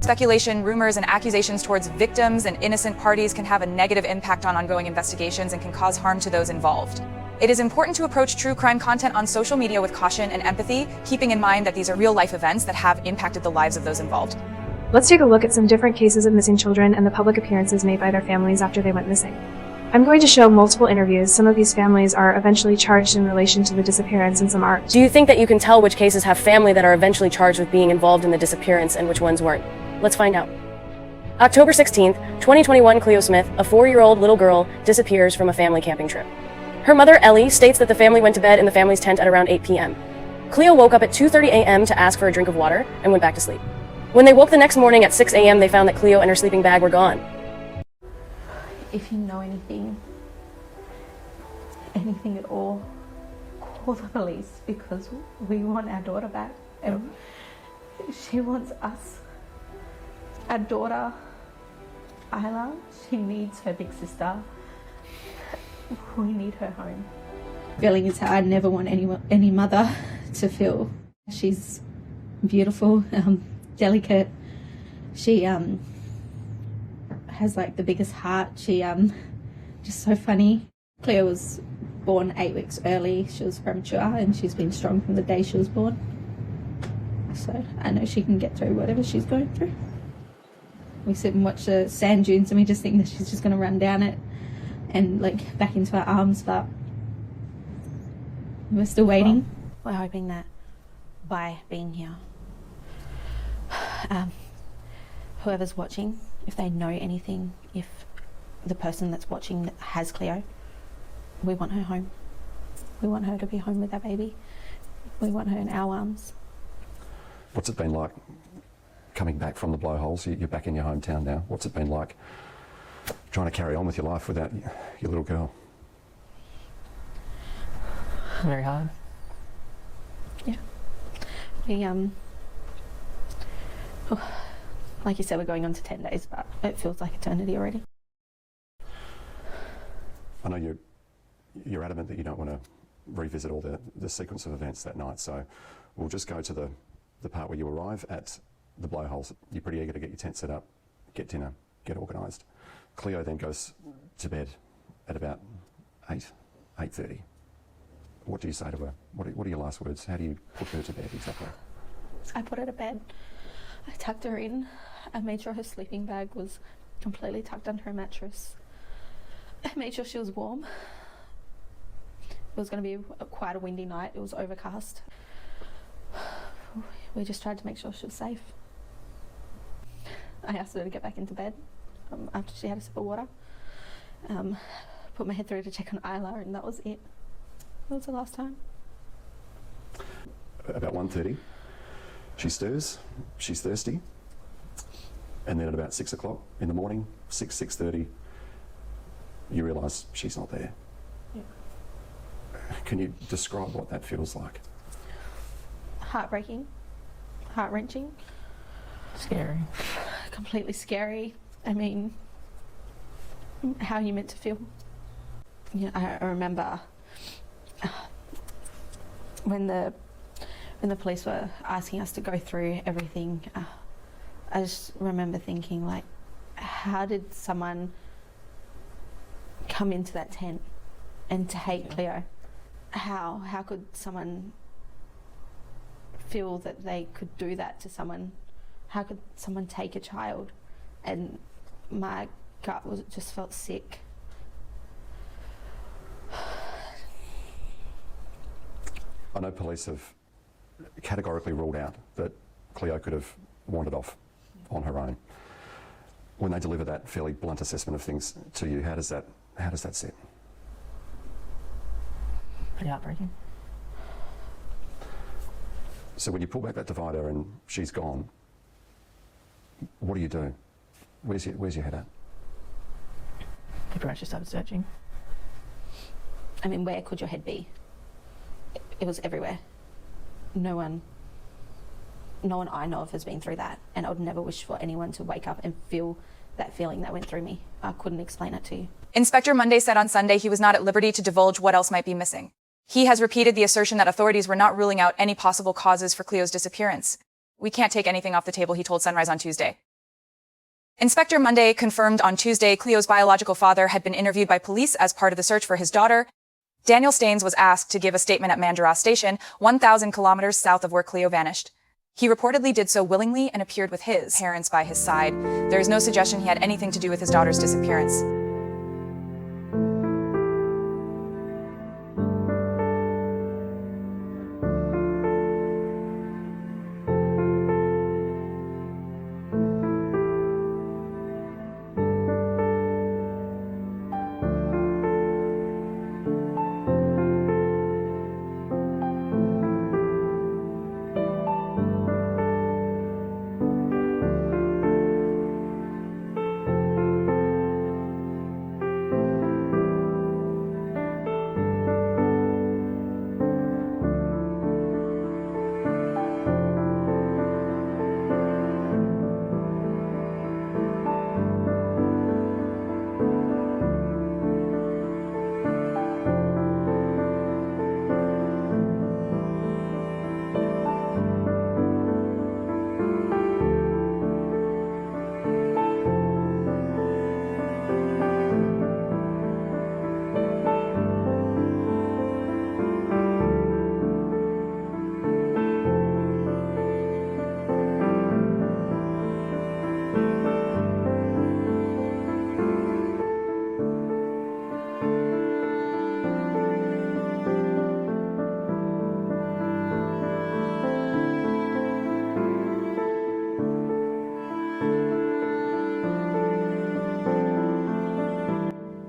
Speculation, rumors, and accusations towards victims and innocent parties can have a negative impact on ongoing investigations and can cause harm to those involved. It is important to approach true crime content on social media with caution and empathy, keeping in mind that these are real-life events that have impacted the lives of those involved. Let's take a look at some different cases of missing children and the public appearances made by their families after they went missing. I'm going to show multiple interviews. Some of these families are eventually charged in relation to the disappearance and some aren't. Do you think that you can tell which cases have family that are eventually charged with being involved in the disappearance and which ones weren't? Let's find out. October 16th, 2021, Cleo Smith, a 4-year-old little girl, disappears from a family camping trip. Her mother, Ellie, states that the family went to bed in the family's tent at around 8 p.m. Cleo woke up at 2:30 a.m. to ask for a drink of water and went back to sleep. When they woke the next morning at 6 a.m., they found that Cleo and her sleeping bag were gone. If you know anything at all, call the police, because we want our daughter back, and she wants us. Our daughter, Isla, she needs her big sister. We need her home. Feeling is how I never want any mother to feel. She's beautiful, delicate. She has like the biggest heart. She just so funny. Cleo was born 8 weeks early. She was premature and she's been strong from the day she was born. So I know she can get through whatever she's going through. We sit and watch the sand dunes and we just think that she's just going to run down it and like back into our arms, but we're still waiting. We're hoping that by being here, whoever's watching, if they know anything, if the person that's watching has Cleo, we want her home. We want her to be home with our baby. We want her in our arms. What's it been like coming back from the blowholes? You're back in your hometown now. What's it been like trying to carry on with your life without your little girl? Very hard. Yeah. We, like you said, we're going on to 10 days, but it feels like eternity already. I know you're adamant that you don't want to revisit all the sequence of events that night, so we'll just go to the part where you arrive at the blowholes. You're pretty eager to get your tent set up, get dinner, get organised. Cleo then goes to bed at about 8:30. What do you say to her? What are your last words? How do you put her to bed exactly? I put her to bed. I tucked her in. I made sure her sleeping bag was completely tucked under her mattress. I made sure she was warm. It was going to be quite a windy night. It was overcast. We just tried to make sure she was safe. I asked her to get back into bed after she had a sip of water. Put my head through to check on Isla, and that was it. That was the last time. About 1:30, she stirs, she's thirsty, and then at about 6 o'clock in the morning, 6:30, you realise she's not there. Yeah. Can you describe what that feels like? Heartbreaking, heart-wrenching. Scary. Completely scary. I mean, how are you meant to feel? Yeah, I remember when the police were asking us to go through everything, I just remember thinking, like, how did someone come into that tent and take Cleo? How could someone feel that they could do that to someone? How could someone take a child? And my gut just felt sick. I know police have categorically ruled out that Cleo could have wandered off on her own. When they deliver that fairly blunt assessment of things to you, how does that sit? Pretty heartbreaking. So when you pull back that divider and she's gone, what do you do? Where's your head at? You pretty much just started searching. I mean, where could your head be? It was everywhere. No one I know of has been through that, and I would never wish for anyone to wake up and feel that feeling that went through me. I couldn't explain it to you. Inspector Monday said on Sunday he was not at liberty to divulge what else might be missing. He has repeated the assertion that authorities were not ruling out any possible causes for Cleo's disappearance. We can't take anything off the table, he told Sunrise on Tuesday. Inspector Monday confirmed on Tuesday Cleo's biological father had been interviewed by police as part of the search for his daughter. Daniel Staines was asked to give a statement at Mandaras Station, 1,000 kilometers south of where Cleo vanished. He reportedly did so willingly and appeared with his parents by his side. There is no suggestion he had anything to do with his daughter's disappearance.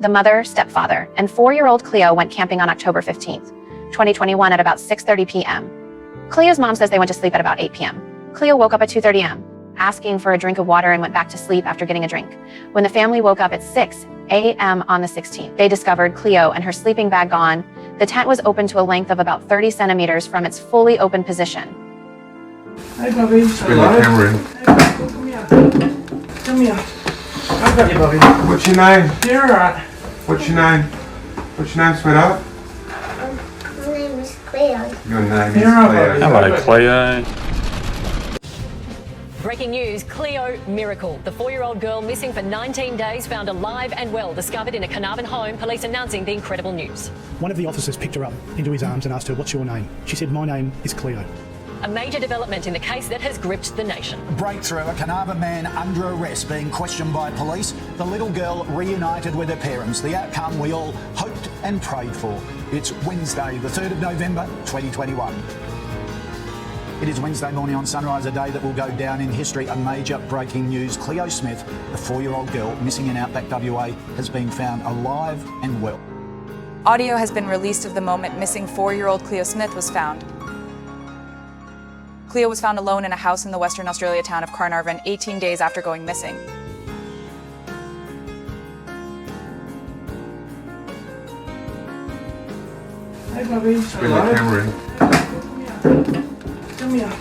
The mother, stepfather, and 4-year-old Cleo went camping on October 15th, 2021 at about 6:30 p.m. Cleo's mom says they went to sleep at about 8 p.m. Cleo woke up at 2:30 a.m., asking for a drink of water and went back to sleep after getting a drink. When the family woke up at 6 a.m. on the 16th, they discovered Cleo and her sleeping bag gone. The tent was open to a length of about 30 centimeters from its fully open position. Hey, Bobby. Bring the camera in. Come here. Come here. I've got you, Bobby. What's your name? You're alright. What's your name? What's your name, sweetheart? My name is Cleo. Your name You're is alright, Cleo. Bobby. Hello, Cleo. Breaking news, Cleo miracle. The 4-year-old girl missing for 19 days found alive and well, discovered in a Carnarvon home, police announcing the incredible news. One of the officers picked her up into his arms and asked her, "What's your name?" She said, "My name is Cleo." A major development in the case that has gripped the nation. Breakthrough, a Carnarvon man under arrest being questioned by police. The little girl reunited with her parents. The outcome we all hoped and prayed for. It's Wednesday, the 3rd of November, 2021. It is Wednesday morning on Sunrise, a day that will go down in history. A major breaking news. Cleo Smith, the 4-year-old girl missing in Outback WA, has been found alive and well. Audio has been released of the moment missing 4-year-old Cleo Smith was found. Cleo was found alone in a house in the Western Australia town of Carnarvon 18 days after going missing. Hey, Bobby. Bring the camera in. Come here.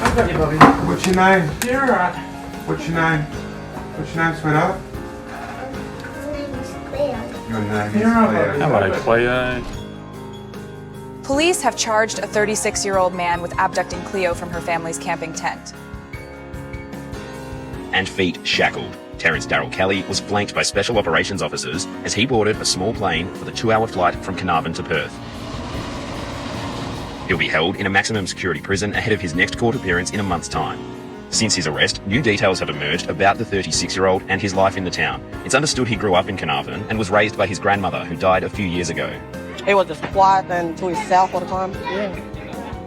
I've got you, Bobby. What's your name? You're alright. What's your name? What's your name, sweetheart? My name is Cleo. Your name is You're alright, Cleo. Bobby. Hello, Cleo. Police have charged a 36-year-old man with abducting Cleo from her family's camping tent. And feet shackled. Terence Darrell Kelly was flanked by special operations officers as he boarded a small plane for the 2-hour flight from Carnarvon to Perth. He'll be held in a maximum security prison ahead of his next court appearance in a month's time. Since his arrest, new details have emerged about the 36-year-old and his life in the town. It's understood he grew up in Carnarvon and was raised by his grandmother, who died a few years ago. He was just quiet and to himself all the time. Yeah.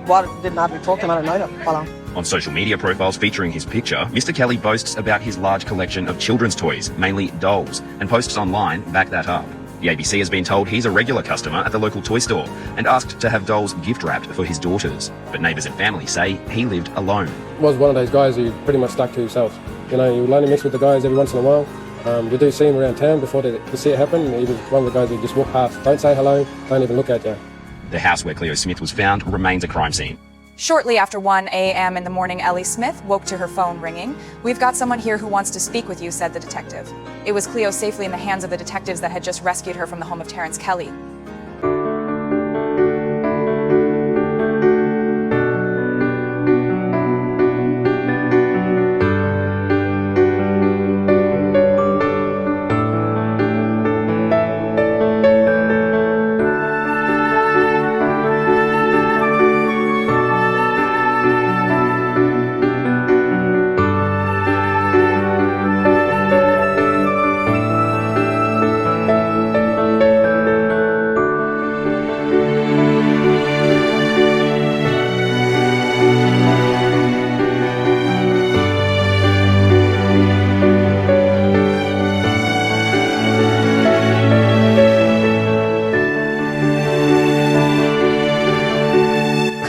Why did not talk to him? I don't know that fellow. On social media profiles featuring his picture, Mr. Kelly boasts about his large collection of children's toys, mainly dolls, and posts online back that up. The ABC has been told he's a regular customer at the local toy store and asked to have dolls gift-wrapped for his daughters. But neighbours and family say he lived alone. Was one of those guys who pretty much stuck to himself. You know, he would only mix with the guys every once in a while. We do see him around town before they see it happen. He was one of the guys who just walk past, don't say hello, don't even look at you. The house where Cleo Smith was found remains a crime scene. Shortly after 1 a.m. in the morning, Ellie Smith woke to her phone ringing. "We've got someone here who wants to speak with you," said the detective. It was Cleo safely in the hands of the detectives that had just rescued her from the home of Terence Kelly.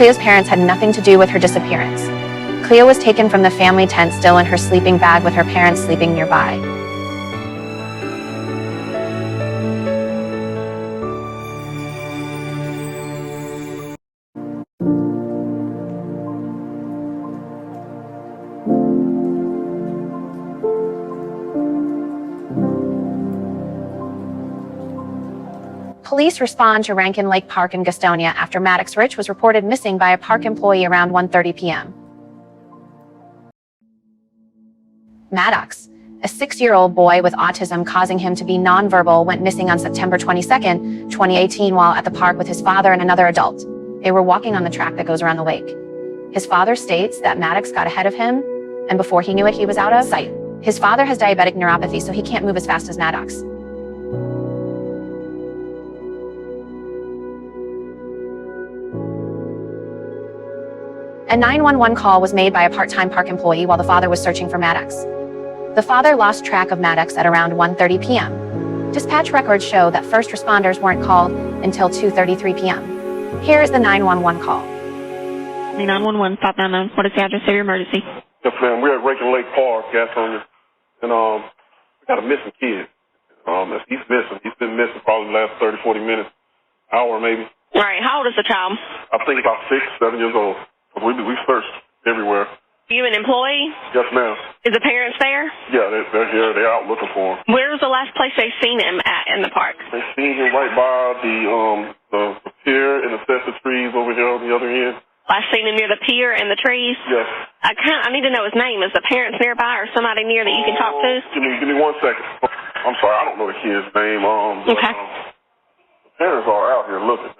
Cleo's parents had nothing to do with her disappearance. Cleo was taken from the family tent still in her sleeping bag with her parents sleeping nearby. Police respond to Rankin Lake Park in Gastonia after Maddox Ritch was reported missing by a park employee around 1:30 p.m. Maddox, a 6-year-old boy with autism causing him to be nonverbal, went missing on September 22, 2018 while at the park with his father and another adult. They were walking on the track that goes around the lake. His father states that Maddox got ahead of him, and before he knew it, he was out of sight. His father has diabetic neuropathy, so he can't move as fast as Maddox. A 911 call was made by a part-time park employee while the father was searching for Maddox. The father lost track of Maddox at around 1:30 p.m. Dispatch records show that first responders weren't called until 2:33 p.m. Here is the 911 call. 911, 599, what is the address of your emergency? Yes, ma'am. We're at Rankin Lake Park, Gastonia, and we got a missing kid. He's missing. He's been missing probably the last 30, 40 minutes, hour maybe. All right, how old is the child? I think about 6, 7 years old. We searched everywhere. Are you an employee? Yes, ma'am. Is the parents there? Yeah, they're here. They're out looking for him. Where was the last place they've seen him at in the park? They seen him right by the pier and the sets of trees over here on the other end. Last seen him near the pier and the trees? Yes. I need to know his name. Is the parents nearby or somebody near that you can talk to? Give me 1 second. I'm sorry, I don't know the kid's name. Okay. The parents are out here looking.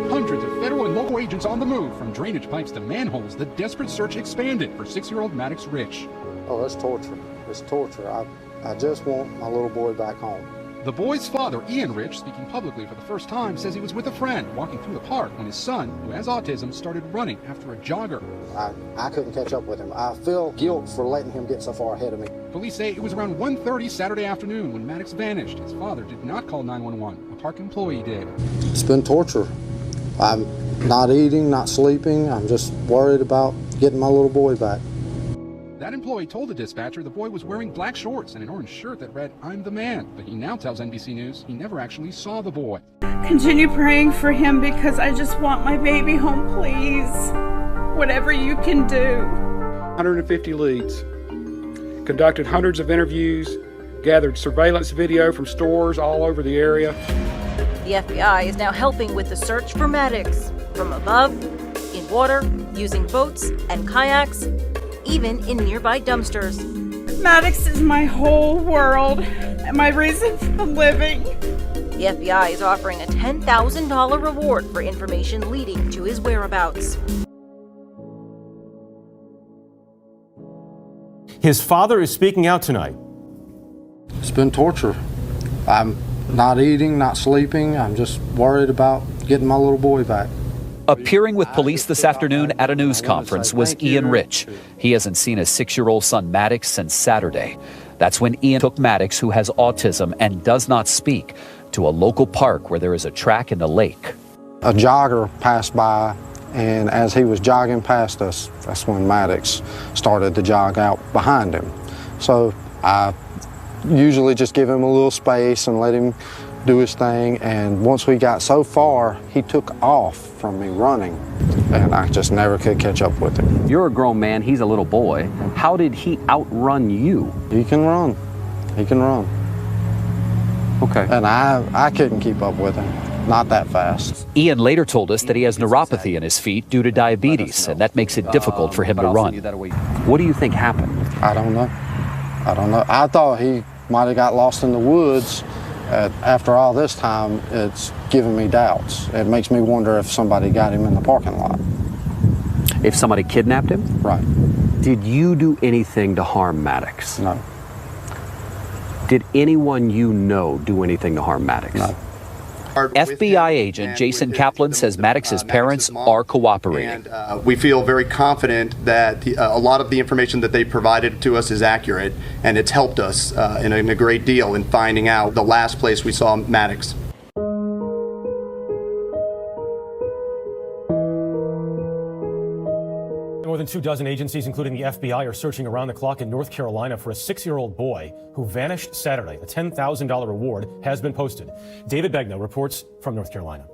Hundreds of federal and local agents on the move, from drainage pipes to manholes. The desperate search expanded for 6-year-old Maddox Ritch. Oh, it's torture. It's torture. I just want my little boy back home. The boy's father, Ian Ritch, speaking publicly for the first time, says he was with a friend walking through the park when his son, who has autism, started running after a jogger. I couldn't catch up with him. I feel guilt for letting him get so far ahead of me. Police say it was around 1:30 Saturday afternoon when Maddox vanished. His father did not call 911. A park employee did. It's been torture. I'm not eating, not sleeping. I'm just worried about getting my little boy back. That employee told the dispatcher the boy was wearing black shorts and an orange shirt that read, "I'm the man." But he now tells NBC News he never actually saw the boy. Continue praying for him because I just want my baby home, please. Whatever you can do. 150 leads. Conducted hundreds of interviews. Gathered surveillance video from stores all over the area. The FBI is now helping with the search for Maddox. From above, in water, using boats and kayaks, even in nearby dumpsters. Maddox is my whole world and my reason for living. The FBI is offering a $10,000 reward for information leading to his whereabouts. His father is speaking out tonight. It's been torture. I'm not eating, not sleeping. I'm just worried about getting my little boy back. Appearing with police this afternoon at a news conference was Ian Ritch. He hasn't seen his 6-year-old son Maddox since Saturday. That's when Ian took Maddox, who has autism and does not speak, to a local park where there is a track in the lake. A jogger passed by, and as he was jogging past us, that's when Maddox started to jog out behind him. So I usually just give him a little space and let him do his thing, and once we got so far, he took off from me running, and I just never could catch up with him. You're a grown man, he's a little boy. How did he outrun you? He can run. He can run. Okay. And I couldn't keep up with him. Not that fast. Ian later told us that he has neuropathy in his feet due to diabetes, and that makes it difficult for him to run. What do you think happened? I don't know. I thought he might have got lost in the woods. After all this time, it's giving me doubts. It makes me wonder if somebody got him in the parking lot. If somebody kidnapped him? Right. Did you do anything to harm Maddox? No. Did anyone you know do anything to harm Maddox? No. FBI agent Jason Kaplan says Maddox's parents are cooperating. We feel very confident that a lot of the information that they provided to us is accurate, and it's helped us in a great deal in finding out the last place we saw Maddox. More than 24 agencies, including the FBI, are searching around the clock in North Carolina for a 6-year-old boy who vanished Saturday. A $10,000 reward has been posted. David Begnaud reports from North Carolina.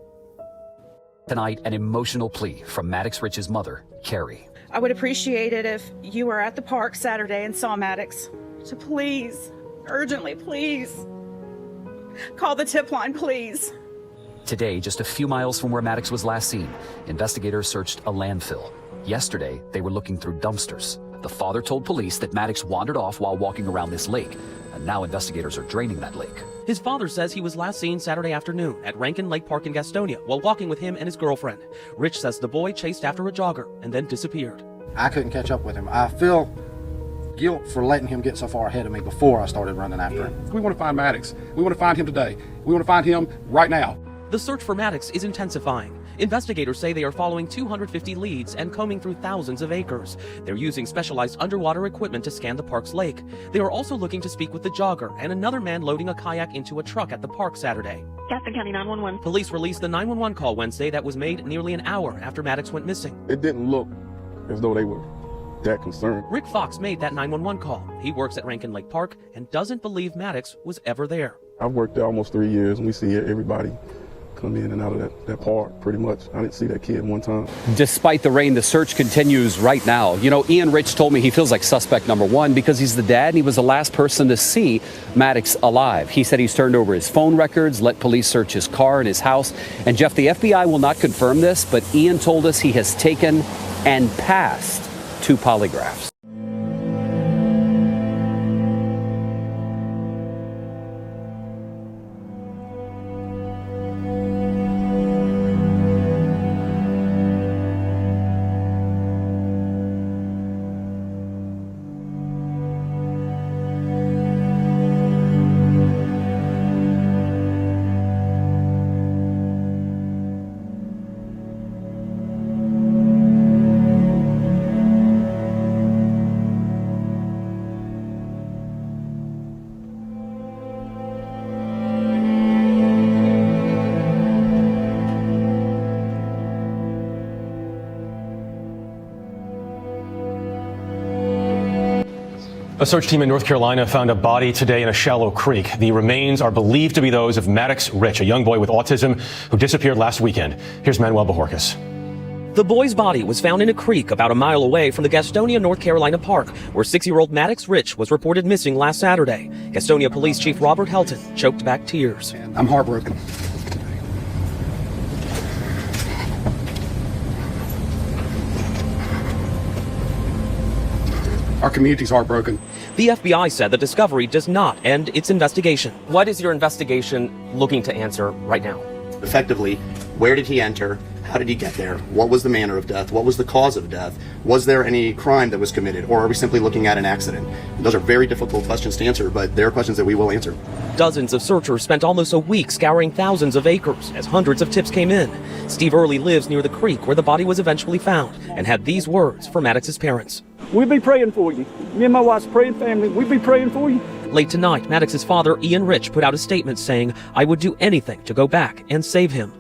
Tonight, an emotional plea from Maddox Ritch's mother, Carrie. I would appreciate it if you were at the park Saturday and saw Maddox. To please, urgently, please, call the tip line, please. Today, just a few miles from where Maddox was last seen, investigators searched a landfill. Yesterday, they were looking through dumpsters. The father told police that Maddox wandered off while walking around this lake, and now investigators are draining that lake. His father says he was last seen Saturday afternoon at Rankin Lake Park in Gastonia while walking with him and his girlfriend. Rich says the boy chased after a jogger and then disappeared. I couldn't catch up with him. I feel guilt for letting him get so far ahead of me before I started running after him. We want to find Maddox. We want to find him today. We want to find him right now. The search for Maddox is intensifying. Investigators say they are following 250 leads and combing through thousands of acres. They're using specialized underwater equipment to scan the park's lake. They are also looking to speak with the jogger and another man loading a kayak into a truck at the park Saturday. Gaston County 911. Police released the 911 call Wednesday that was made nearly an hour after Maddox went missing. It didn't look as though they were that concerned. Rick Fox made that 911 call. He works at Rankin Lake Park and doesn't believe Maddox was ever there. I've worked there almost 3 years, and we see everybody come in and out of that park pretty much. I didn't see that kid one time. Despite the rain, the search continues right now. You know, Ian Rich told me he feels like suspect number one because he's the dad and he was the last person to see Maddox alive. He said he's turned over his phone records, let police search his car and his house. And Jeff, the FBI will not confirm this, but Ian told us he has taken and passed 2 polygraphs. A search team in North Carolina found a body today in a shallow creek. The remains are believed to be those of Maddox Ritch, a young boy with autism who disappeared last weekend. Here's Manuel Bojorquez. The boy's body was found in a creek about a mile away from the Gastonia, North Carolina park, where 6-year-old Maddox Ritch was reported missing last Saturday. Gastonia Police Chief Robert Helton choked back tears. I'm heartbroken. Our community's heartbroken. The FBI said the discovery does not end its investigation. What is your investigation looking to answer right now? Effectively, where did he enter? How did he get there? What was the manner of death? What was the cause of death? Was there any crime that was committed? Or are we simply looking at an accident? And those are very difficult questions to answer, but they're questions that we will answer. Dozens of searchers spent almost a week scouring thousands of acres as hundreds of tips came in. Steve Early lives near the creek where the body was eventually found and had these words for Maddox's parents. We'll be praying for you. Me and my wife's praying family. We'll be praying for you. Late tonight, Maddox's father, Ian Rich, put out a statement saying, "I would do anything to go back and save him."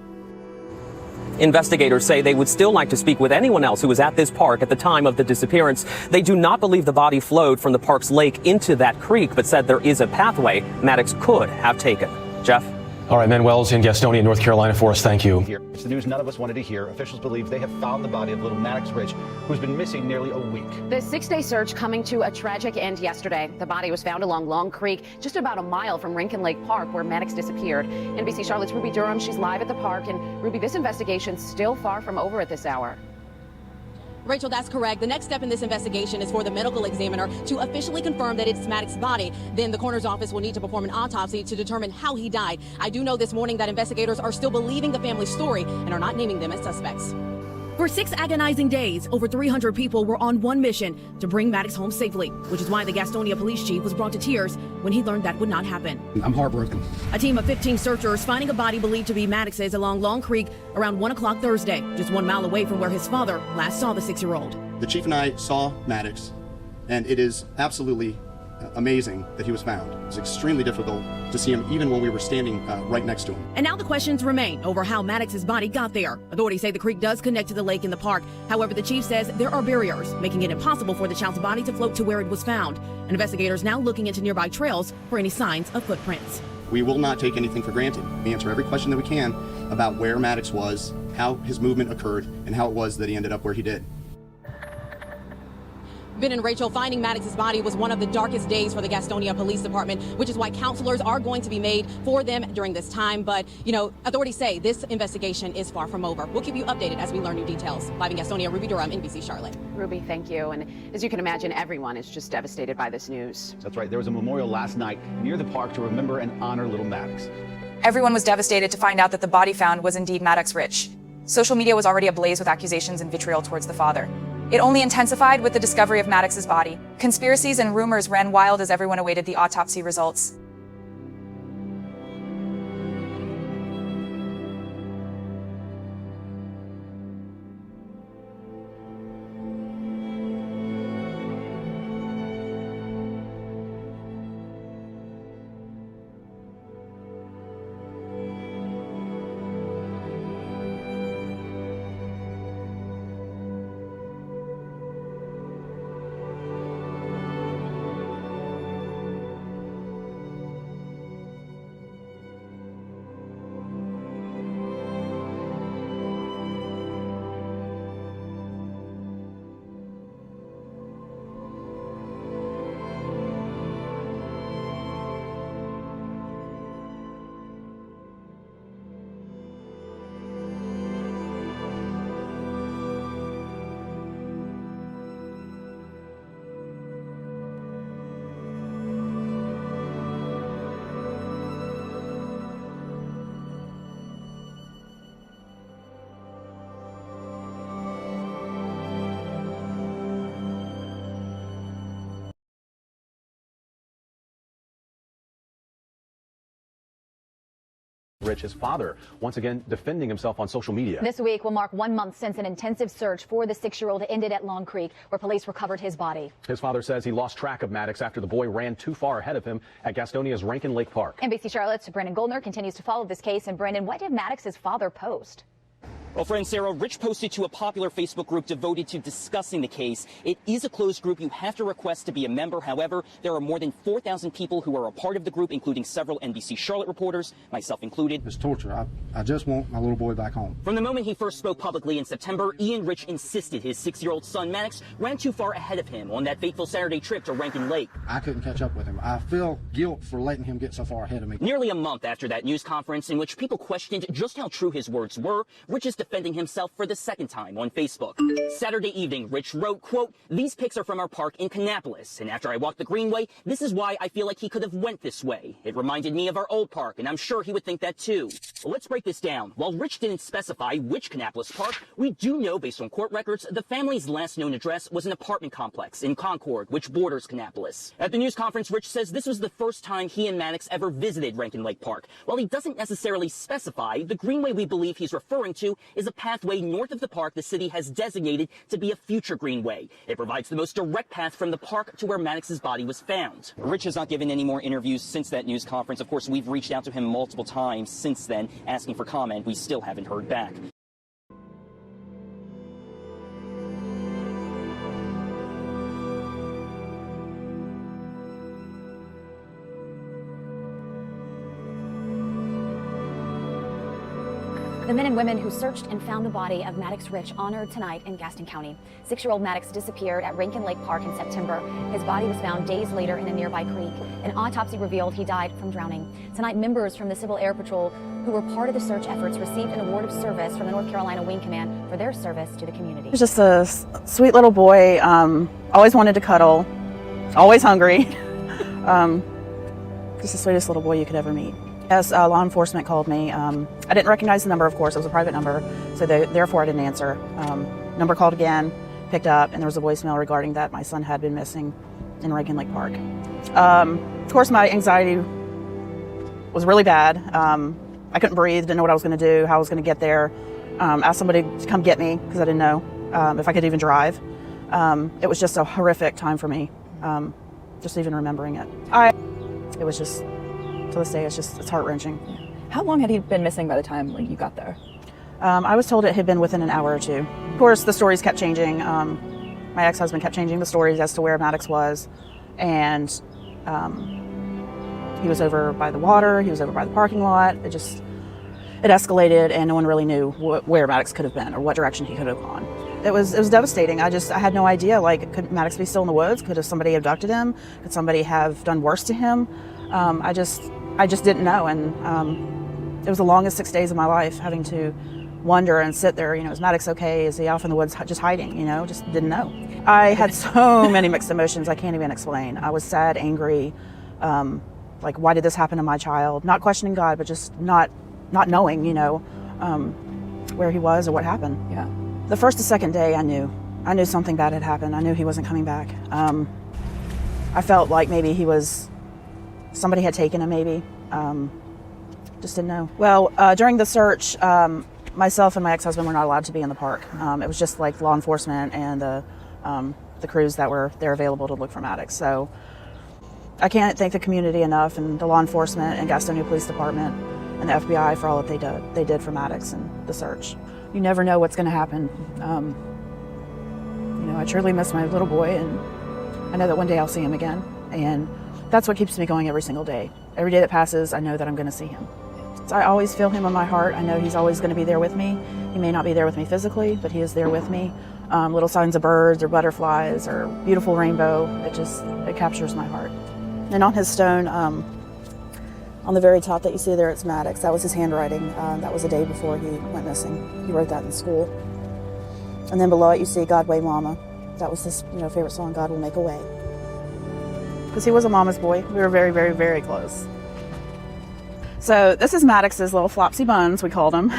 Investigators say they would still like to speak with anyone else who was at this park at the time of the disappearance. They do not believe the body flowed from the park's lake into that creek, but said there is a pathway Maddox could have taken. Jeff? All right, Manuel's in Gastonia, North Carolina for us. Thank you. It's the news none of us wanted to hear. Officials believe they have found the body of little Maddox Ritch, who's been missing nearly a week. The 6-day search coming to a tragic end yesterday. The body was found along Long Creek, just about a mile from Rankin Lake Park, where Maddox disappeared. NBC Charlotte's Ruby Durham, she's live at the park. And Ruby, this investigation's still far from over at this hour. Rachel, that's correct. The next step in this investigation is for the medical examiner to officially confirm that it's Maddox's body. Then the coroner's office will need to perform an autopsy to determine how he died. I do know this morning that investigators are still believing the family's story and are not naming them as suspects. For 6 agonizing days, over 300 people were on one mission to bring Maddox home safely, which is why the Gastonia police chief was brought to tears when he learned that would not happen. I'm heartbroken. A team of 15 searchers finding a body believed to be Maddox's along Long Creek around 1 o'clock Thursday, just 1 mile away from where his father last saw the 6-year-old. The chief and I saw Maddox, and it is absolutely amazing that he was found. It was extremely difficult to see him even when we were standing right next to him. And now the questions remain over how Maddox's body got there. Authorities say the creek does connect to the lake in the park. However, the chief says there are barriers, making it impossible for the child's body to float to where it was found. Investigators now looking into nearby trails for any signs of footprints. We will not take anything for granted. We answer every question that we can about where Maddox was, how his movement occurred, and how it was that he ended up where he did. Ben and Rachel, finding Maddox's body was one of the darkest days for the Gastonia Police Department, which is why counselors are going to be made for them during this time. But, you know, authorities say this investigation is far from over. We'll keep you updated as we learn new details. Live in Gastonia, Ruby Durham, NBC Charlotte. Ruby, thank you. And as you can imagine, everyone is just devastated by this news. That's right. There was a memorial last night near the park to remember and honor little Maddox. Everyone was devastated to find out that the body found was indeed Maddox Ritch. Social media was already ablaze with accusations and vitriol towards the father. It only intensified with the discovery of Maddox's body. Conspiracies and rumors ran wild as everyone awaited the autopsy results. Ritch, his father, once again defending himself on social media. This week will mark 1 month since an intensive search for the 6-year-old ended at Long Creek, where police recovered his body. His father says he lost track of Maddox after the boy ran too far ahead of him at Gastonia's Rankin Lake Park. NBC Charlotte's Brandon Goldner continues to follow this case. And Brandon, what did Maddox's father post? Well, friend Sarah, Ritch posted to a popular Facebook group devoted to discussing the case. It is a closed group. You have to request to be a member. However, there are more than 4,000 people who are a part of the group, including several NBC Charlotte reporters, myself included. It's torture. I just want my little boy back home. From the moment he first spoke publicly in September, Ian Ritch insisted his 6-year-old son, Maddox, ran too far ahead of him on that fateful Saturday trip to Rankin Lake. I couldn't catch up with him. I feel guilt for letting him get so far ahead of me. Nearly a month after that news conference in which people questioned just how true his words were, Ritch is defending himself for the second time on Facebook. Saturday evening, Ritch wrote, quote, "These pics are from our park in Kannapolis, and after I walked the greenway, this is why I feel like he could have went this way. It reminded me of our old park, and I'm sure he would think that too." Well, let's break this down. While Ritch didn't specify which Kannapolis park, we do know, based on court records, the family's last known address was an apartment complex in Concord, which borders Kannapolis. At the news conference, Ritch says this was the first time he and Maddox ever visited Rankin Lake Park. While he doesn't necessarily specify, the greenway we believe he's referring to is a pathway north of the park the city has designated to be a future greenway. It provides the most direct path from the park to where Maddox's body was found. Ritch has not given any more interviews since that news conference. Of course, we've reached out to him multiple times since then, asking for comment. We still haven't heard back. The men and women who searched and found the body of Maddox Ritch honored tonight in Gaston County. 6-year-old Maddox disappeared at Rankin Lake Park in September. His body was found days later in a nearby creek. An autopsy revealed he died from drowning. Tonight, members from the Civil Air Patrol who were part of the search efforts received an award of service from the North Carolina Wing Command for their service to the community. He was just a sweet little boy, always wanted to cuddle, always hungry. Just the sweetest little boy you could ever meet. As law enforcement called me, I didn't recognize the number, of course. It was a private number, so therefore I didn't answer. Number called again, picked up, and there was a voicemail regarding that my son had been missing in Rankin Lake Park. Of course, my anxiety was really bad. I couldn't breathe, didn't know what I was going to do, how I was going to get there. Asked somebody to come get me because I didn't know if I could even drive. It was just a horrific time for me. just even remembering it. It was just, to this day, it's heart-wrenching. How long had he been missing by the time you got there? I was told it had been within an hour or two. Of course, the stories kept changing. My ex-husband kept changing the stories as to where Maddox was, and he was over by the water, he was over by the parking lot. It escalated, and no one really knew where Maddox could have been or what direction he could have gone. It was devastating. I had no idea. Like, could Maddox be still in the woods? Could have somebody abducted him? Could somebody have done worse to him? I just didn't know, and it was the longest 6 days of my life, having to wonder and sit there. You know, is Maddox okay? Is he off in the woods just hiding? You know, just didn't know. I had so many mixed emotions I can't even explain. I was sad, angry, like, why did this happen to my child? Not questioning God, but just not knowing, you know, where he was or what happened. Yeah. The first to second day, I knew something bad had happened. I knew he wasn't coming back. I felt like maybe somebody had taken him, maybe. Just didn't know. Well, during the search, myself and my ex-husband were not allowed to be in the park. It was just like law enforcement and the crews that were there available to look for Maddox. So I can't thank the community enough, and the law enforcement and Gastonia Police Department and the FBI for all that they did for Maddox and the search. You never know what's going to happen. You know, I truly miss my little boy, and I know that one day I'll see him again. And that's what keeps me going every single day. Every day that passes, I know that I'm going to see him. So I always feel him in my heart. I know he's always going to be there with me. He may not be there with me physically, but he is there with me. Little signs of birds or butterflies or beautiful rainbow, it captures my heart. And on his stone, on the very top that you see there, it's Maddox. That was his handwriting. That was the day before he went missing. He wrote that in school. And then below it, you see God Way Mama. That was his favorite song, God Will Make a Way. Because he was a mama's boy. We were very, very, very close. So this is Maddox's little flopsy buns, we called him.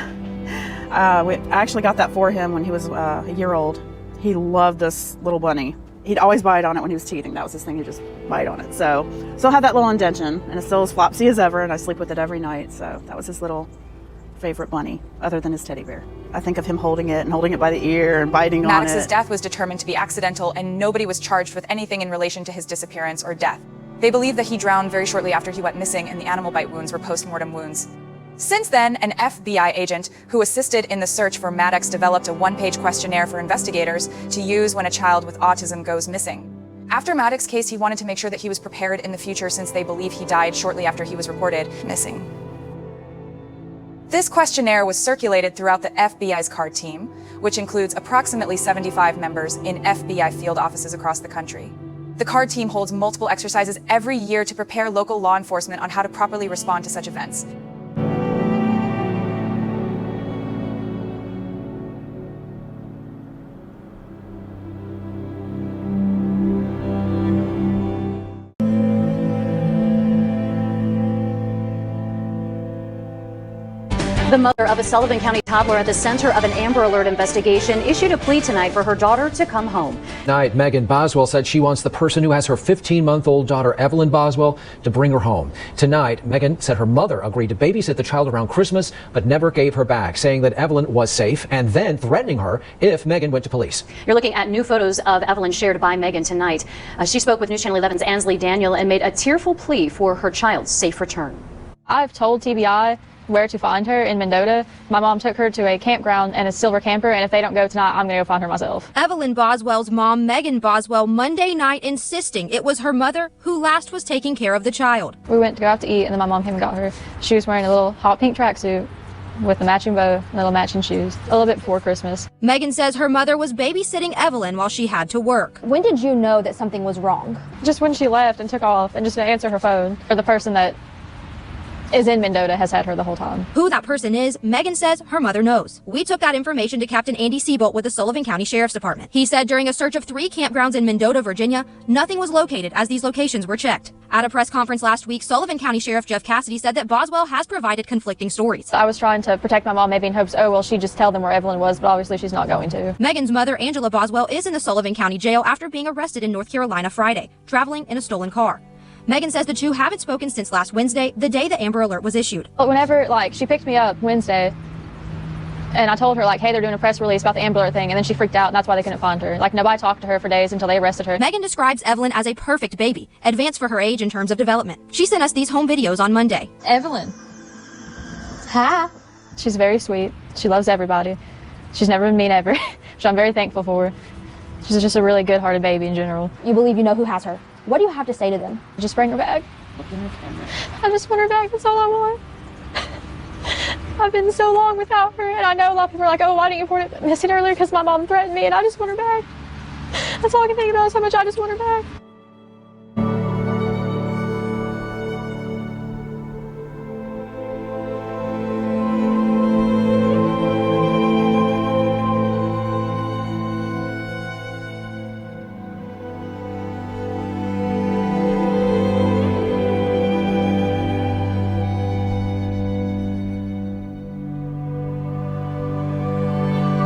I actually got that for him when he was a year old. He loved this little bunny. He'd always bite on it when he was teething. That was his thing, he'd just bite on it. So still had that little indention, and it's still as flopsy as ever, and I sleep with it every night. So that was his little favorite bunny, other than his teddy bear. I think of him holding it by the ear and biting on it. Maddox's death was determined to be accidental, and nobody was charged with anything in relation to his disappearance or death. They believe that he drowned very shortly after he went missing, and the animal bite wounds were post-mortem wounds. Since then, an FBI agent who assisted in the search for Maddox developed a one-page questionnaire for investigators to use when a child with autism goes missing. After Maddox's case, he wanted to make sure that he was prepared in the future, since they believe he died shortly after he was reported missing. This questionnaire was circulated throughout the FBI's CARD team, which includes approximately 75 members in FBI field offices across the country. The CARD team holds multiple exercises every year to prepare local law enforcement on how to properly respond to such events. The mother of a Sullivan County toddler at the center of an Amber Alert investigation issued a plea tonight for her daughter to come home. Tonight, Megan Boswell said she wants the person who has her 15-month-old daughter, Evelyn Boswell, to bring her home. Tonight, Megan said her mother agreed to babysit the child around Christmas, but never gave her back, saying that Evelyn was safe and then threatening her if Megan went to police. You're looking at new photos of Evelyn shared by Megan tonight. She spoke with News Channel 11's Ansley Daniel and made a tearful plea for her child's safe return. I've told TBI where to find her in Mendota. My mom took her to a campground and a silver camper, and if they don't go tonight, I'm going to go find her myself. Evelyn Boswell's mom, Megan Boswell, Monday night insisting it was her mother who last was taking care of the child. We went to go out to eat, and then my mom came and got her. She was wearing a little hot pink tracksuit with a matching bow and little matching shoes, a little bit before Christmas. Megan says her mother was babysitting Evelyn while she had to work. When did you know that something was wrong? Just when she left and took off and just didn't answer her phone. Or the person that is in Mendota has had her the whole time. Who that person is, Megan says her mother knows. We took that information to Captain Andy Seabolt with the Sullivan County Sheriff's Department. He said during a search of 3 campgrounds in Mendota, Virginia, nothing was located as these locations were checked. At a press conference last week, Sullivan County Sheriff Jeff Cassidy said that Boswell has provided conflicting stories. I was trying to protect my mom, maybe in hopes, oh, well, she'd just tell them where Evelyn was, but obviously she's not going to. Megan's mother, Angela Boswell, is in the Sullivan County Jail after being arrested in North Carolina Friday, traveling in a stolen car. Megan says the two haven't spoken since last Wednesday, the day the Amber Alert was issued. But whenever, she picked me up Wednesday, And I told her, like, hey, they're doing a press release about the Amber Alert thing, and then she freaked out, and that's why they couldn't find her. Like, nobody talked to her for days until they arrested her. Megan describes Evelyn as a perfect baby, advanced for her age in terms of development. She sent us these home videos on Monday. Evelyn. Hi. She's very sweet. She loves everybody. She's never been mean ever, which I'm very thankful for. She's just a really good-hearted baby in general. You believe you know who has her. What do you have to say to them? Just bring her back. I just want her back. That's all I want. I've been so long without her, and I know a lot of people are like, oh, why didn't you report it missing earlier? Because my mom threatened me, and I just want her back. That's all I can think about is how much I just want her back.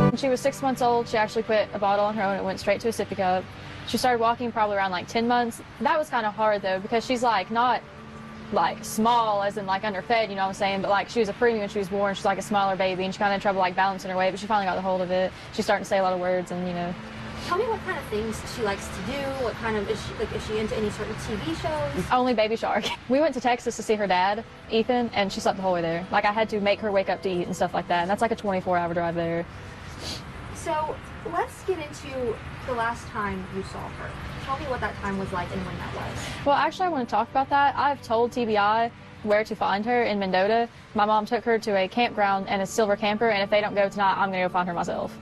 When she was 6 months old, she actually put a bottle on her own and went straight to a sippy cup. She started walking probably around like 10 months. That was kind of hard though, because she's like not like small as in like underfed, you know what I'm saying, but like she was a preemie when she was born. She's like a smaller baby, and she kind of had trouble like balancing her weight, but she finally got the hold of it. She's starting to say a lot of words, and you know. Tell me what kind of things she likes to do. What kind of, is she into any certain TV shows? Only Baby Shark. We went to Texas to see her dad, Ethan, and she slept the whole way there. Like I had to make her wake up to eat and stuff like that, and that's like a 24-hour drive there. So let's get into the last time you saw her. Tell me what that time was like and when that was. Well, actually, I want to talk about that. I've told TBI where to find her in Mendota. My mom took her to a campground and a silver camper, and if they don't go tonight, I'm going to go find her myself.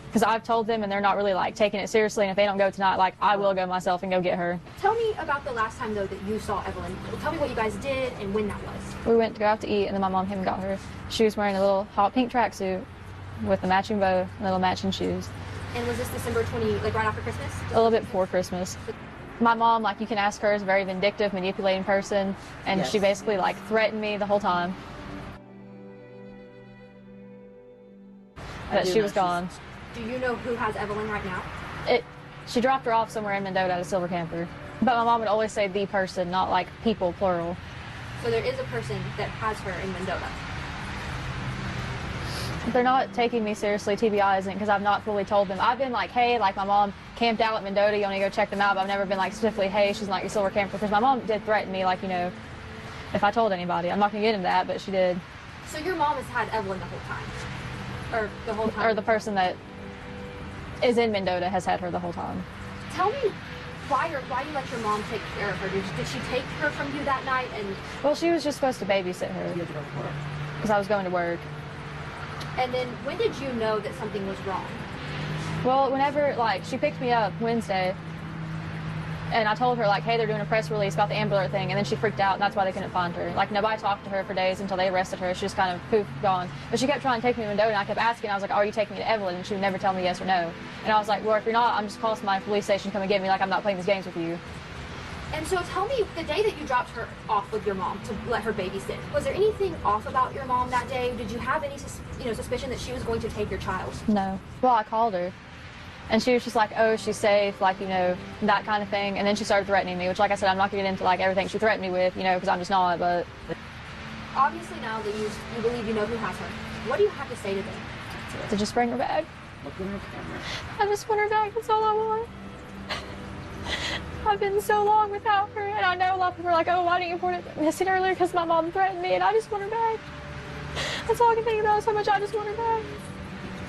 Because I've told them, and they're not really like taking it seriously, and if they don't go tonight, like I will go myself and go get her. Tell me about the last time though that you saw Evelyn. Tell me what you guys did and when that was. We went to go out to eat, and then my mom came and got her. She was wearing a little hot pink tracksuit with a matching bow and little matching shoes. And was this December 20, like right after Christmas? A little bit before Christmas. My mom, like you can ask her, is a very vindictive, manipulating person, and Yes. she basically like threatened me the whole time. But she was gone. Do you know who has Evelyn right now? She dropped her off somewhere in Mendota at a silver camper. But my mom would always say the person, not like people, plural. So there is a person that has her in Mendota. They're not taking me seriously, TBI isn't, because I've not fully told them. I've been like, hey, like my mom camped out at Mendota, you want to go check them out, but I've never been like specifically, hey, she's not your silver camper, because my mom did threaten me, like, you know, if I told anybody. I'm not going to get into that, but she did. So your mom has had Evelyn the whole time? Or the whole time? Or the person that is in Mendota has had her the whole time. Tell me why you let your mom take care of her. Did she take her from you that night? And Well, she was just supposed to babysit her because I was going to work. And then when did you know that something was wrong? Well, whenever, like, she picked me up Wednesday, and I told her, like, hey, they're doing a press release about the Amber Alert thing, and then she freaked out, and that's why they couldn't find her. Like, nobody talked to her for days until they arrested her. She just kind of poof, gone. But she kept trying to take me to Mendota, and I kept asking, I was like, are you taking me to Evelyn? And she would never tell me yes or no. And I was like, well, if you're not, I'm just calling my police station to come and get me, like, I'm not playing these games with you. And so tell me, the day that you dropped her off with your mom to let her babysit, was there anything off about your mom that day? Did you have any suspicion that she was going to take your child? No. Well, I called her, and she was just like, oh, she's safe, like, you know, that kind of thing. And then she started threatening me, which, like I said, I'm not going to get into, like, everything she threatened me with, you know, because I'm just not, but... Obviously now that you believe you know who has her, what do you have to say to them? To just bring her back. I just want her back, that's all I want. I've been so long without her, and I know a lot of people are like, oh, why didn't you report it missing earlier? Because my mom threatened me, and I just want her back. That's all I can think about is how much I just want her back.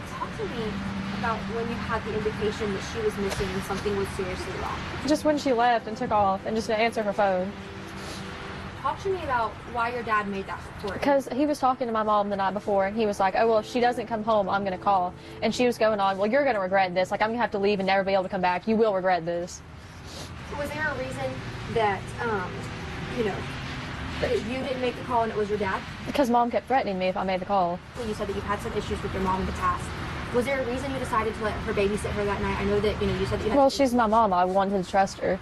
Talk to me about when you had the indication that she was missing and something was seriously wrong. Just when she left and took off and just didn't answer her phone. Talk to me about why your dad made that report. Because he was talking to my mom the night before, and he was like, oh, well, if she doesn't come home, I'm going to call. And she was going on, well, you're going to regret this. Like, I'm going to have to leave and never be able to come back. You will regret this. Was there a reason that, that you didn't make the call and it was your dad? Because mom kept threatening me if I made the call. You said that you've had some issues with your mom in the past. Was there a reason you decided to let her babysit her that night? I know that, you said that you had... Well, she's my mom. I wanted to trust her.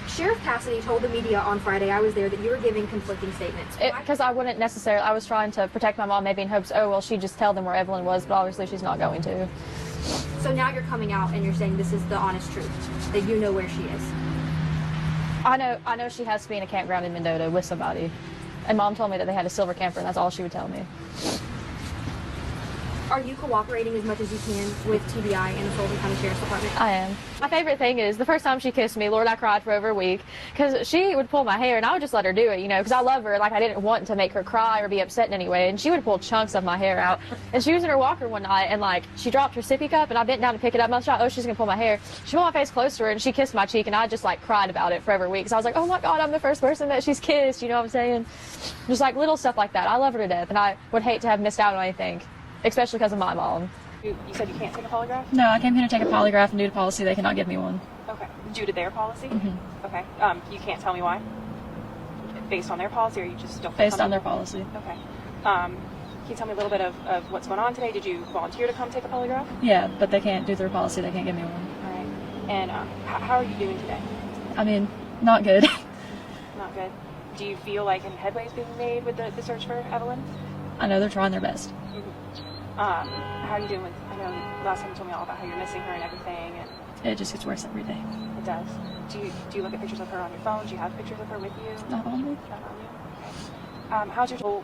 Sheriff Cassidy told the media on Friday, I was there, that you were giving conflicting statements. Because I wouldn't necessarily... I was trying to protect my mom, maybe in hopes, oh, well, she'd just tell them where Evelyn was, but obviously she's not going to. So now you're coming out and you're saying this is the honest truth, that you know where she is. I know she has to be in a campground in Mendota with somebody. And mom told me that they had a silver camper, and that's all she would tell me. Are you cooperating as much as you can with TBI and the Sullivan County Sheriff's Department? I am. My favorite thing is the first time she kissed me, Lord, I cried for over a week because she would pull my hair and I would just let her do it, you know, because I love her. Like, I didn't want to make her cry or be upset in any way. And she would pull chunks of my hair out. And she was in her walker one night and, like, she dropped her sippy cup and I bent down to pick it up. And I thought, oh, she's going to pull my hair. She pulled my face close to her and she kissed my cheek and I just, like, cried about it for over a week. So I was like, oh my God, I'm the first person that she's kissed. You know what I'm saying? Just, like, little stuff like that. I love her to death and I would hate to have missed out on anything, especially because of my mom. You said you can't take a polygraph? No, I came here to take a polygraph and due to policy, they cannot give me one. Okay. Due to their policy? Mm-hmm. Okay. You can't tell me why? Based on their policy, or you just don't? Based on their policy. Okay. Can you tell me a little bit of what's going on today? Did you volunteer to come take a polygraph? Yeah, but they can't do their policy. They can't give me one. All right. And how are you doing today? I mean, not good. Not good. Do you feel like any headway is being made with the search for Evelyn? I know they're trying their best. How are you doing with, I know last time you told me all about how you're missing her and everything. And it just gets worse every day. It does. Do you look at pictures of her on your phone? Do you have pictures of her with you? Not on me. Not on you? Okay. How's your,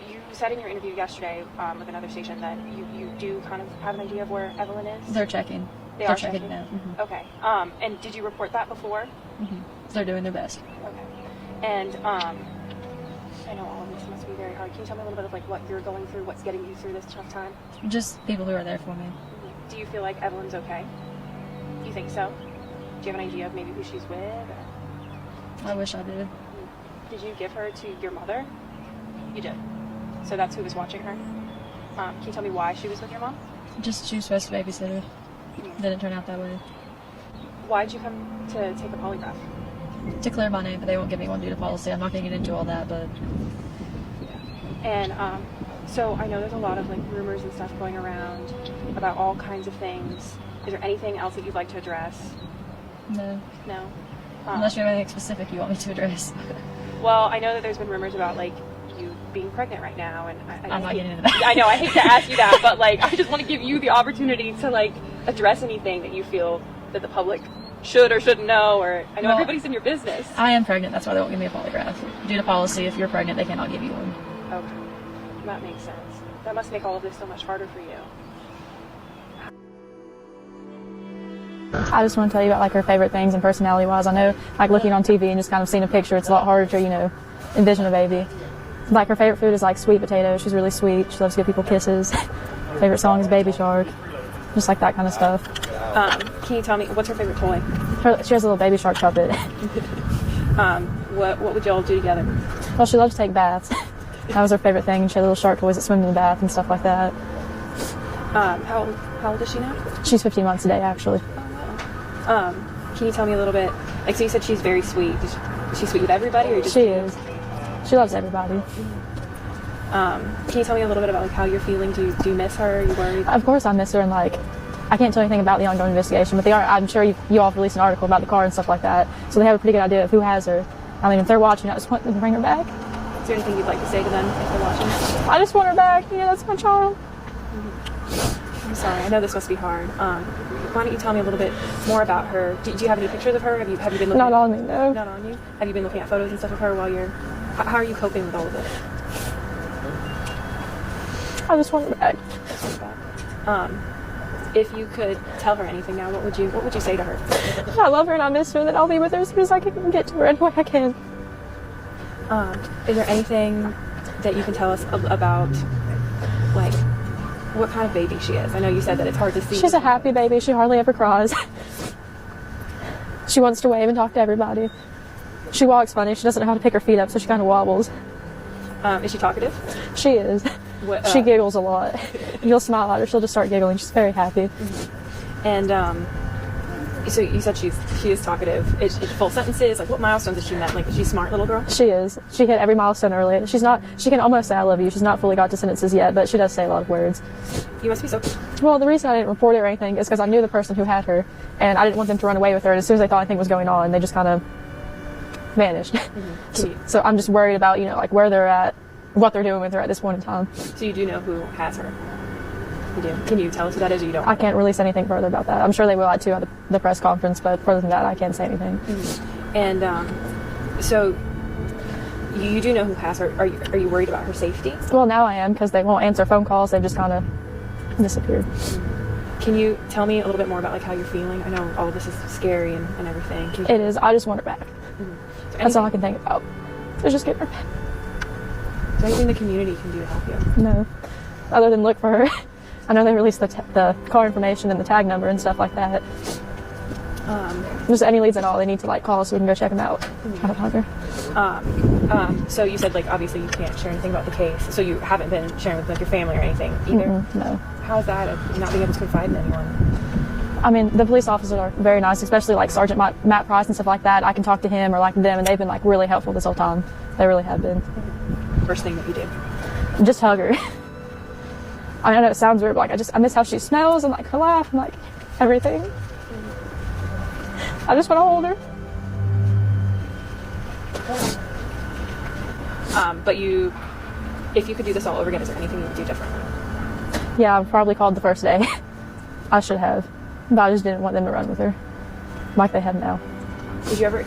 you said in your interview yesterday with another station that you do kind of have an idea of where Evelyn is? They're checking. They're checking now. Mm-hmm. Okay. And did you report that before? Mm-hmm. They're doing their best. Okay. And I know all of this must be very hard. Can you tell me a little bit of like what you're going through, what's getting you through this tough time? Just people who are there for me. Mm-hmm. Do you feel like Evelyn's okay? Do you think so? Do you have an idea of maybe who she's with? Or? I wish I did. Did you give her to your mother? You did. So that's who was watching her? Can you tell me why she was with your mom? Just she was supposed to babysit her. Didn't turn out that way. Why did you come to take a polygraph? To clear my name, but they won't give me one due to policy. I'm not going to get into all that, but... And so I know there's a lot of like rumors and stuff going around about all kinds of things. Is there anything else that you'd like to address? No. No? Unless you have anything specific you want me to address. Well, I know that there's been rumors about like you being pregnant right now, and I'm not getting into that. I know, I hate to ask you that, but like I just want to give you the opportunity to like address anything that you feel that the public should or shouldn't know, or I know everybody's in your business. I am pregnant, that's why they won't give me a polygraph. Due to policy, if you're pregnant, they cannot give you one. Okay, that makes sense. That must make all of this so much harder for you. I just want to tell you about like her favorite things and personality-wise. I know, like looking on TV and just kind of seeing a picture, it's a lot harder to, you know, envision a baby. Like her favorite food is like sweet potato. She's really sweet. She loves to give people kisses. Favorite song is Baby Shark. Just like that kind of stuff. Can you tell me, what's her favorite toy? She has a little Baby Shark puppet. What would y'all do together? Well, she loves to take baths. That was her favorite thing. She had little shark toys that swim in the bath and stuff like that. How old is she now? She's 15 months today, actually. Can you tell me a little bit, like, so you said she's very sweet. Is she sweet with everybody, or just... She is. She loves everybody. Can you tell me a little bit about like how you're feeling? Do you miss her? Are you worried? Of course I miss her, and like I can't tell anything about the ongoing investigation, but they are. I'm sure you all have released an article about the car and stuff like that, so they have a pretty good idea of who has her. I mean, if they're watching, I just want them to bring her back. Is there anything you'd like to say to them if they're watching? I just want her back. Yeah, that's my child. I'm sorry. I know this must be hard. Why don't you tell me a little bit more about her? Do you have any pictures of her? Have you been looking? Not on me, no. Not on you. Have you been looking at photos and stuff of her while you're? How are you coping with all of this? I just want her back. If you could tell her anything now, what would you say to her? I love her and I miss her, and that I'll be with her as soon as I can get to her any way I can. Is there anything that you can tell us about, like, what kind of baby she is? I know you said that it's hard to see. She's a happy baby. She hardly ever cries. She wants to wave and talk to everybody. She walks funny. She doesn't know how to pick her feet up, so she kind of wobbles. Is she talkative? She is. She giggles a lot. You'll smile at her, she'll just start giggling. She's very happy. Mm-hmm. And so you said she is talkative. Is full sentences? Like, what milestones has she met? Like, is she a smart little girl? She is. She hit every milestone early. She can almost say I love you. She's not fully got to sentences yet, but she does say a lot of words. You must be so... Well, the reason I didn't report it or anything is because I knew the person who had her, and I didn't want them to run away with her. And as soon as they thought anything was going on, they just kind of vanished. Mm-hmm. So I'm just worried about, like where they're at, what they're doing with her at this point in time. So you do know who has her? You do? Can you tell us who that is, or you don't? I can't release anything further about that. I'm sure they will at the press conference, but further than that, I can't say anything. Mm-hmm. And so you do know who has her. Are you worried about her safety? Well, now I am, because they won't answer phone calls. They've just kind of disappeared. Can you tell me a little bit more about like how you're feeling? I know all of this is scary and everything. It is. I just want her back. So That's all I can think about. So just get her back. Is there anything the community can do to help you? No, other than look for her. I know they released the car information and the tag number and stuff like that. Just any leads at all, they need to like call us so we can go check them out. I don't have her. So you said like obviously you can't share anything about the case. So you haven't been sharing with like your family or anything either? No. How's that of not being able to confide in anyone? I mean, the police officers are very nice, especially like Sergeant Matt Price and stuff like that. I can talk to him or like them, and they've been like really helpful this whole time. They really have been. First thing that you did? Just hug her. I mean, I know it sounds weird, but like I miss how she smells and like her laugh and like everything. I just want to hold her. But if you could do this all over again, is there anything you would do differently? Yeah, I probably called the first day. I should have, but I just didn't want them to run with her like they have now. Did you ever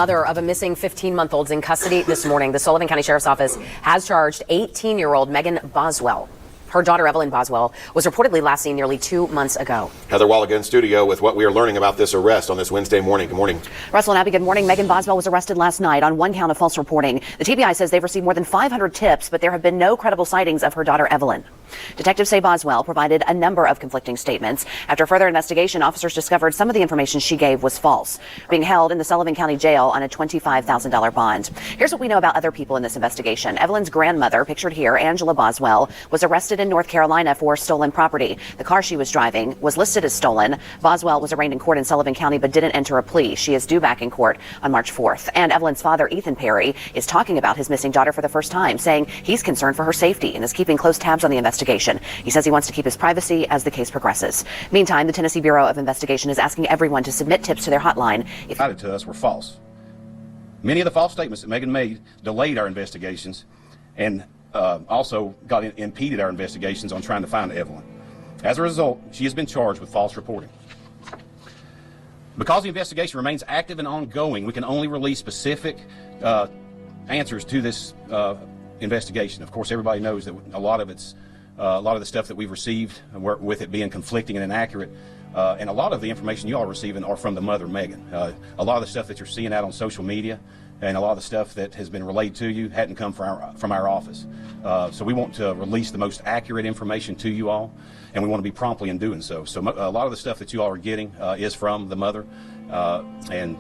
Mother of a missing 15-month-old in custody this morning. The Sullivan County Sheriff's Office has charged 18-year-old Megan Boswell. Her daughter, Evelyn Boswell, was reportedly last seen nearly 2 months ago. Heather Wallaga in studio with what we are learning about this arrest on this Wednesday morning. Good morning. Russell and Abby, good morning. Megan Boswell was arrested last night on one count of false reporting. The TBI says they've received more than 500 tips, but there have been no credible sightings of her daughter, Evelyn. Detectives say Boswell provided a number of conflicting statements. After further investigation, officers discovered some of the information she gave was false. Being held in the Sullivan County Jail on a $25,000 bond. Here's what we know about other people in this investigation. Evelyn's grandmother, pictured here, Angela Boswell, was arrested in North Carolina for stolen property. The car she was driving was listed as stolen. Boswell was arraigned in court in Sullivan County but didn't enter a plea. She is due back in court on March 4th. And Evelyn's father, Ethan Perry, is talking about his missing daughter for the first time, saying he's concerned for her safety and is keeping close tabs on the investigation. He says he wants to keep his privacy as the case progresses. Meantime, the Tennessee Bureau of Investigation is asking everyone to submit tips to their hotline. If provided to us were false. Many of the false statements that Megan made delayed our investigations and also impeded our investigations on trying to find Evelyn. As a result, she has been charged with false reporting. Because the investigation remains active and ongoing, we can only release specific answers to this investigation. Of course, everybody knows that a lot of the stuff that we've received, with it being conflicting and inaccurate, and a lot of the information you all are receiving are from the mother, Megan. A lot of the stuff that you're seeing out on social media and a lot of the stuff that has been relayed to you hadn't come from our office. So we want to release the most accurate information to you all, and we want to be promptly in doing so. So a lot of the stuff that you all are getting is from the mother, and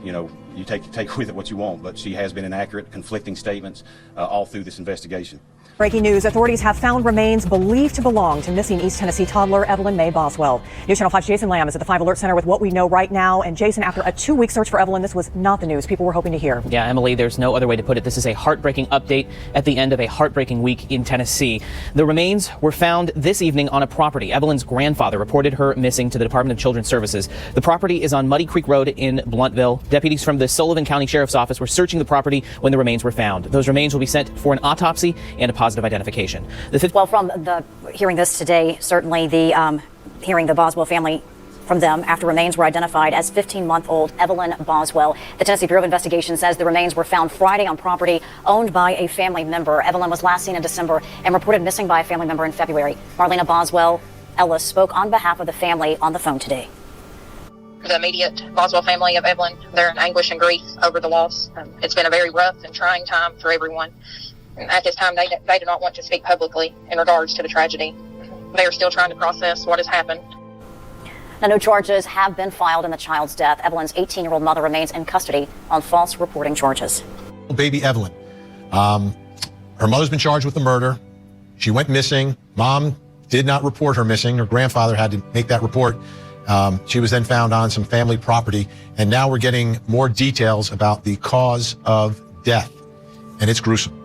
you take with it what you want, but she has been inaccurate, conflicting statements all through this investigation. Breaking news, authorities have found remains believed to belong to missing East Tennessee toddler Evelyn Mae Boswell. News Channel 5's Jason Lamb is at the 5 Alert Center with what we know right now. And Jason, after a 2-week search for Evelyn, this was not the news people were hoping to hear. Yeah, Emily, there's no other way to put it. This is a heartbreaking update at the end of a heartbreaking week in Tennessee. The remains were found this evening on a property. Evelyn's grandfather reported her missing to the Department of Children's Services. The property is on Muddy Creek Road in Blountville. Deputies from the Sullivan County Sheriff's Office were searching the property when the remains were found. Those remains will be sent for an autopsy and a positive identification. Well, from the hearing this today, certainly the hearing the Boswell family from them after remains were identified as 15-month-old Evelyn Boswell. The Tennessee Bureau of Investigation says the remains were found Friday on property owned by a family member. Evelyn was last seen in December and reported missing by a family member in February. Marlena Boswell Ellis spoke on behalf of the family on the phone today. The immediate Boswell family of Evelyn, they're in anguish and grief over the loss. It's been a very rough and trying time for everyone. And at this time, they do not want to speak publicly in regards to the tragedy. They are still trying to process what has happened. Now, no charges have been filed in the child's death. Evelyn's 18-year-old mother remains in custody on false reporting charges. Baby Evelyn. Her mother's been charged with the murder. She went missing. Mom did not report her missing. Her grandfather had to make that report. She was then found on some family property. And now we're getting more details about the cause of death. And it's gruesome.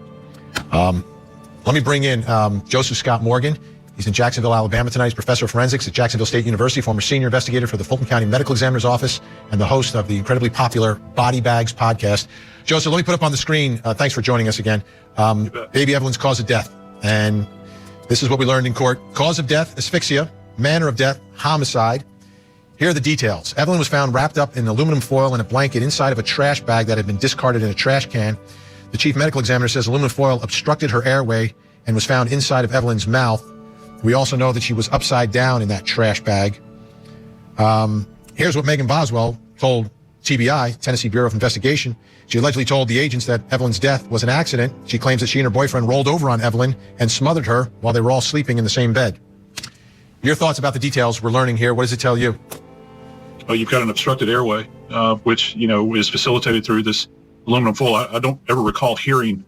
Let me bring in Joseph Scott Morgan. He's in Jacksonville, Alabama tonight. He's professor of forensics at Jacksonville State University, former senior investigator for the Fulton County Medical Examiner's Office, and the host of the incredibly popular Body Bags podcast. Joseph, let me put up on the screen. Thanks for joining us again. Baby Evelyn's cause of death. And this is what we learned in court. Cause of death, asphyxia. Manner of death, homicide. Here are the details. Evelyn was found wrapped up in aluminum foil and a blanket inside of a trash bag that had been discarded in a trash can. The chief medical examiner says aluminum foil obstructed her airway and was found inside of Evelyn's mouth. We also know that she was upside down in that trash bag. Here's what Megan Boswell told TBI, Tennessee Bureau of Investigation. She allegedly told the agents that Evelyn's death was an accident. She claims that she and her boyfriend rolled over on Evelyn and smothered her while they were all sleeping in the same bed. Your thoughts about the details we're learning here. What does it tell you? Well, you've got an obstructed airway, which, is facilitated through this aluminum foil. I don't ever recall hearing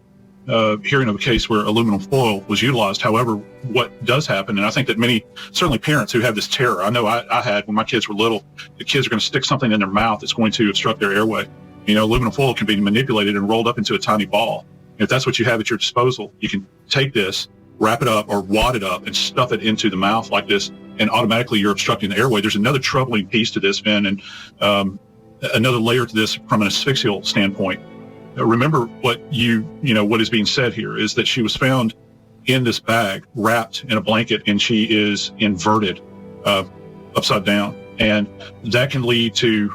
of a case where aluminum foil was utilized. However, what does happen, and I think that many, certainly parents who have this terror, I know I had when my kids were little, the kids are going to stick something in their mouth that's going to obstruct their airway. Aluminum foil can be manipulated and rolled up into a tiny ball. If that's what you have at your disposal, you can take this, wrap it up or wad it up and stuff it into the mouth like this, and automatically you're obstructing the airway. There's another troubling piece to this, Ben, and another layer to this from an asphyxial standpoint. Remember what what is being said here is that she was found in this bag, wrapped in a blanket, and she is inverted, upside down. And that can lead to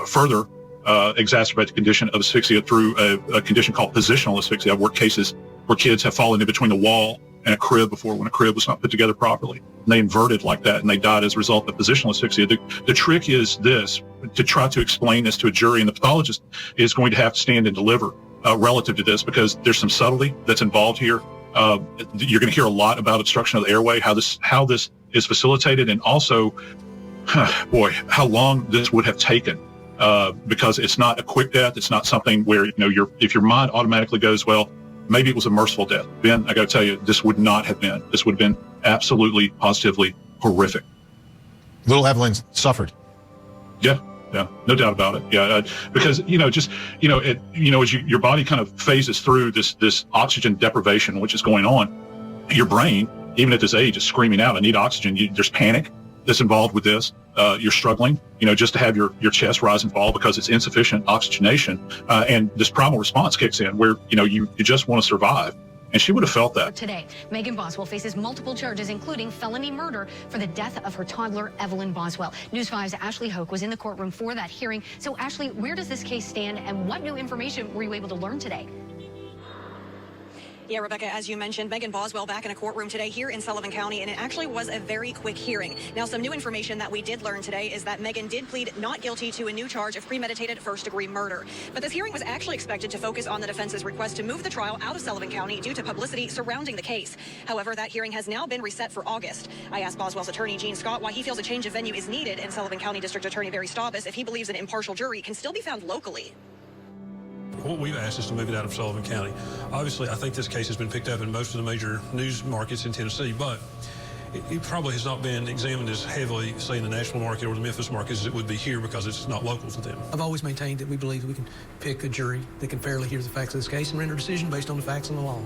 further exacerbate the condition of asphyxia through a condition called positional asphyxia. I've worked cases where kids have fallen in between the wall and a crib before when a crib was not put together properly. And they inverted like that and they died as a result of positional asphyxia. The trick is this, to try to explain this to a jury, and the pathologist is going to have to stand and deliver relative to this, because there's some subtlety that's involved here. You're going to hear a lot about obstruction of the airway, how this is facilitated, and also, how long this would have taken. Because it's not a quick death. It's not something where, if your mind automatically goes, well, maybe it was a merciful death. Ben, I got to tell you, this would not have been. This would have been absolutely, positively horrific. Little Evelyn suffered. Yeah, no doubt about it. Yeah, because, as your body kind of phases through this oxygen deprivation, which is going on, your brain, even at this age, is screaming out, I need oxygen. There's panic that's involved with this. You're struggling, just to have your chest rise and fall because it's insufficient oxygenation. And this primal response kicks in where, you just want to survive. And she would have felt that. Today, Megan Boswell faces multiple charges, including felony murder for the death of her toddler, Evelyn Boswell. News 5's Ashley Hoke was in the courtroom for that hearing. So, Ashley, where does this case stand and what new information were you able to learn today? Yeah, Rebecca, as you mentioned, Megan Boswell back in a courtroom today here in Sullivan County, and it actually was a very quick hearing. Now, some new information that we did learn today is that Megan did plead not guilty to a new charge of premeditated first-degree murder. But this hearing was actually expected to focus on the defense's request to move the trial out of Sullivan County due to publicity surrounding the case. However, that hearing has now been reset for August. I asked Boswell's attorney, Gene Scott, why he feels a change of venue is needed, and Sullivan County District Attorney Barry Staubus if he believes an impartial jury can still be found locally. What we've asked is to move it out of Sullivan County. Obviously, I think this case has been picked up in most of the major news markets in Tennessee, but it probably has not been examined as heavily, say, in the national market or the Memphis market as it would be here because it's not local to them. I've always maintained that we believe that we can pick a jury that can fairly hear the facts of this case and render a decision based on the facts and the law.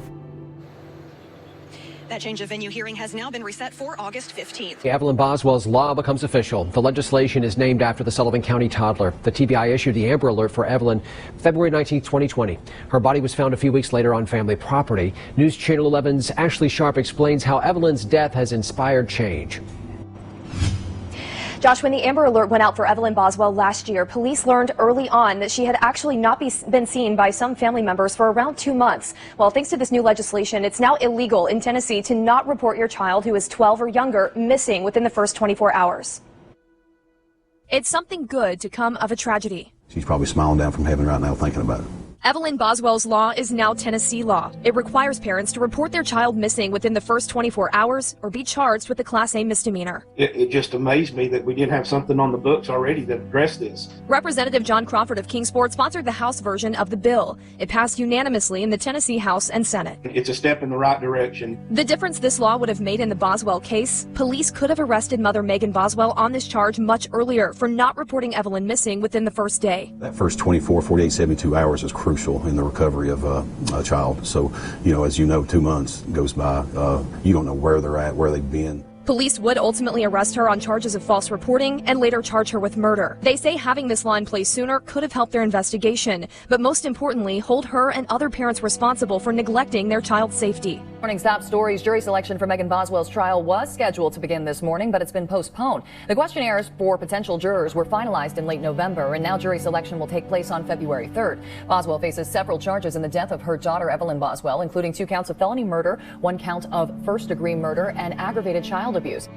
That change of venue hearing has now been reset for August 15th. Evelyn Boswell's law becomes official. The legislation is named after the Sullivan County toddler. The TBI issued the Amber Alert for Evelyn February 19, 2020. Her body was found a few weeks later on family property. News Channel 11's Ashley Sharp explains how Evelyn's death has inspired change. Josh, when the Amber Alert went out for Evelyn Boswell last year, police learned early on that she had actually not been seen by some family members for around 2 months. Well, thanks to this new legislation, it's now illegal in Tennessee to not report your child who is 12 or younger missing within the first 24 hours. It's something good to come of a tragedy. She's probably smiling down from heaven right now thinking about it. Evelyn Boswell's law is now Tennessee law. It requires parents to report their child missing within the first 24 hours or be charged with a Class A misdemeanor. It just amazed me that we didn't have something on the books already that addressed this. Representative John Crawford of Kingsport sponsored the House version of the bill. It passed unanimously in the Tennessee House and Senate. It's a step in the right direction. The difference this law would have made in the Boswell case, police could have arrested mother Megan Boswell on this charge much earlier for not reporting Evelyn missing within the first day. That first 24, 48, 72 hours is crucial in the recovery of a child. So, as you know, 2 months goes by. You don't know where they're at, where they've been. Police would ultimately arrest her on charges of false reporting and later charge her with murder. They say having this law in place sooner could have helped their investigation, but most importantly, hold her and other parents responsible for neglecting their child's safety. Morning's top stories. Jury selection for Megan Boswell's trial was scheduled to begin this morning, but it's been postponed. The questionnaires for potential jurors were finalized in late November, and now jury selection will take place on February 3rd. Boswell faces several charges in the death of her daughter, Evelyn Boswell, including 2 counts of felony murder, 1 count of first-degree murder, and aggravated child abuse.